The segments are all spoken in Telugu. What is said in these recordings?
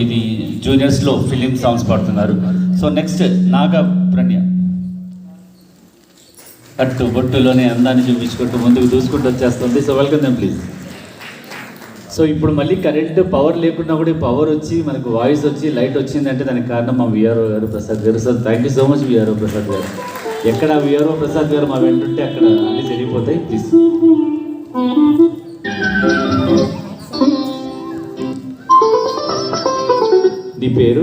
ఇది జూనియర్స్లో ఫిలిం సాంగ్స్ పాడుతున్నారు. సో నెక్స్ట్ నాగప్రణ్య కట్టు బొట్టులోనే అందాన్ని చూపించుకుంటూ ముందుకు దూసుకుంటూ వచ్చేస్తుంది. So welcome them please. So ఇప్పుడు మళ్ళీ కరెంట్ పవర్ లేకుండా కూడా పవర్ వచ్చి మనకు వాయిస్ వచ్చి లైట్ వచ్చిందంటే దానికి కారణం మా విఆర్ఓ గారు ప్రసాద్ గారు. So thank you so much VRO Prasad గారు. ఎక్కడ విఆర్ఓ ప్రసాద్ గారు మా వెంటుంటే అక్కడ అన్నీ జరిగిపోతాయి. ప్లీజ్. నీ పేరు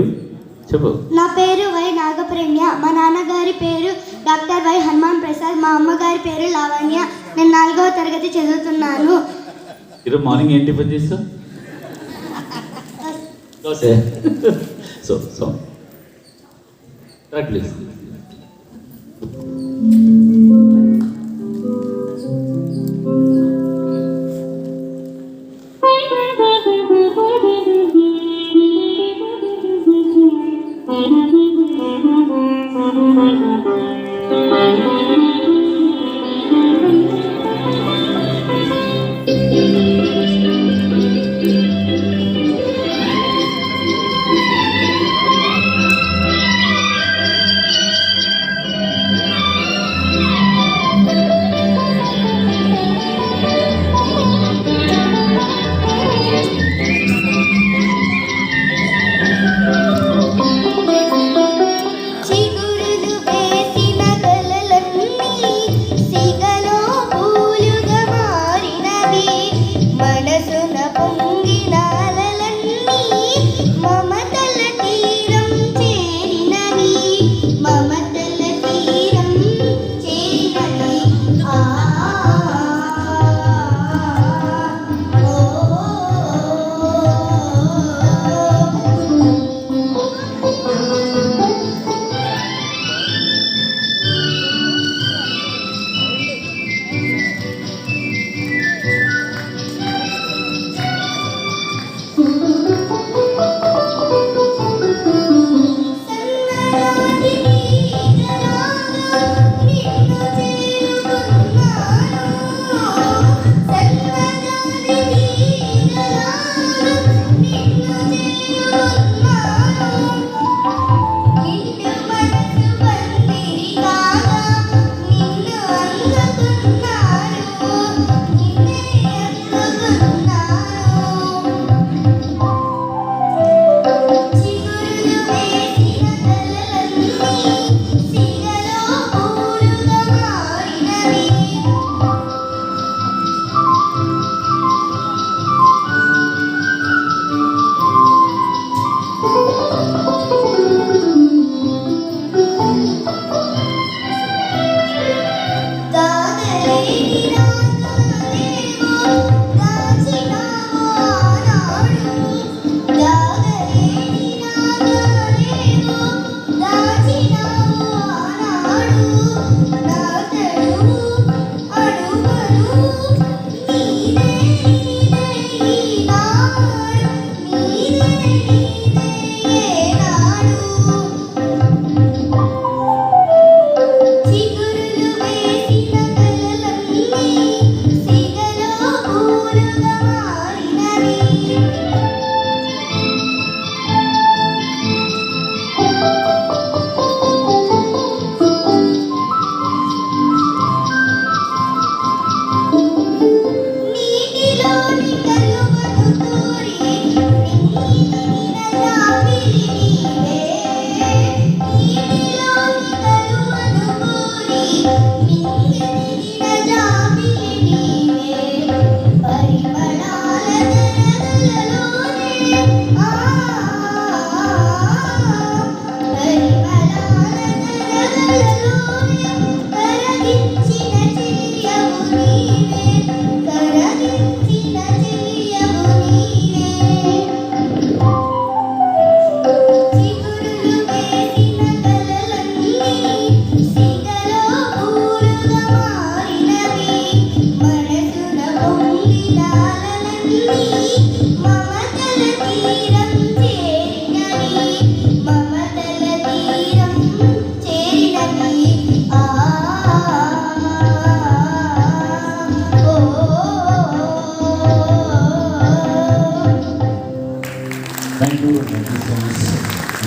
చెప్పు. నా పేరు వై నాగప్రణ్య. మా నాన్నగారి పేరు డాక్టర్ వై హనుమాన్ ప్రసాద్. మా అమ్మగారి పేరు లావణ్య. నేను 4వ తరగతి చదువుతున్నాను. ఈరోజు మార్నింగ్ ఏం టిఫిన్ చేస్తావు? దోశ. So so please.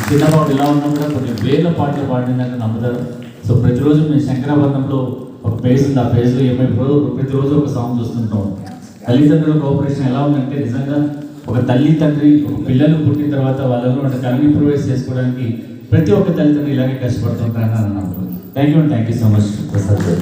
చిన్నబాబు ఇలా ఉన్నా కూడా కొన్ని వేల పాటలు పాడినాక నమ్ముతారు. సో ప్రతిరోజు మేము శంకరాభరణంలో ఒక పేజ్ ఉంది, ఆ పేజ్లో ఏమైపోయి ప్రతిరోజు ఒక సాంగ్ చూస్తుంటాం. తల్లిదండ్రుల కోఆపరేషన్ ఎలా ఉందంటే నిజంగా ఒక తల్లి తండ్రి ఒక పిల్లలు పుట్టిన తర్వాత వాళ్ళలో అంటే కమింగ్ ఇంప్రూవైజ్ చేసుకోవడానికి ప్రతి ఒక్క తల్లిదండ్రులు ఇలాగే కష్టపడుతుంటారని అన్నప్పుడు thank you so much Prasad గారు.